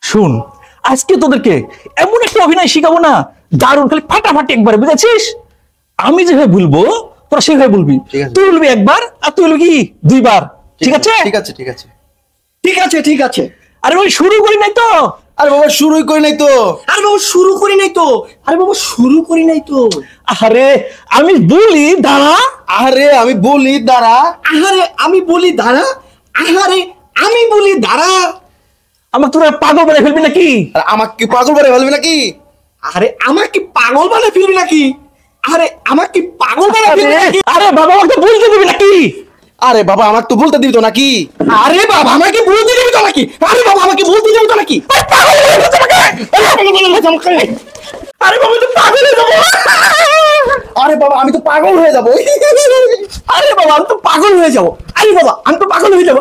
শুন, আজকে তোদেরকে এমন একটা অভিনয় শিখাবো না, দারুণ, খালি ফাটাফাটি একবার, বুঝেছিস? আমি যেভাবে বলবো তোরা সেভাবে বলবি। তুই বলবি একবার আর তুই বলবি কি 2 বার। ঠিক আছে? ঠিক আছে ঠিক আছে ঠিক আছে ঠিক আছে। আরে ওই শুরু করি নাই তো? আরে বাবা শুরুই করি নাই তো। আরে বাবা শুরু করি নাই তো। আরে বাবা শুরু করি নাই তো। আরে আমি বলি দাঁড়া। আরে আমি বলি দাঁড়া। আহারে আমি বলি দাঁড়া। আহারে আমি বলি দাঁড়া। আমার তোরা পাগল বানিয়ে ফেলবি নাকি? আর আমাকে কি পাগল করে ফেলবি নাকি? আরে আমার কি পাগল বানিয়ে ফেলবি নাকি? আরে আমার কি পাগল বানিয়ে ফেলবি নাকি? আরে বাবা, আমাকে বলতে দিবি নাকি? আরে বাবা আমার তো বলতে দিবি তো নাকি? আরে বাবা আমাকে বলতে দিবি তো নাকি? আরে বাবা আমাকে বলতে দিবি তো নাকি? আরে বাবা তো পাগল হয়ে যাবো। আরে বাবা আমি তো পাগল হয়ে যাবো। আরে বাবা আমি তো পাগল হয়ে যাবো। আরে বাবা আমি তো পাগল হয়ে যাবো।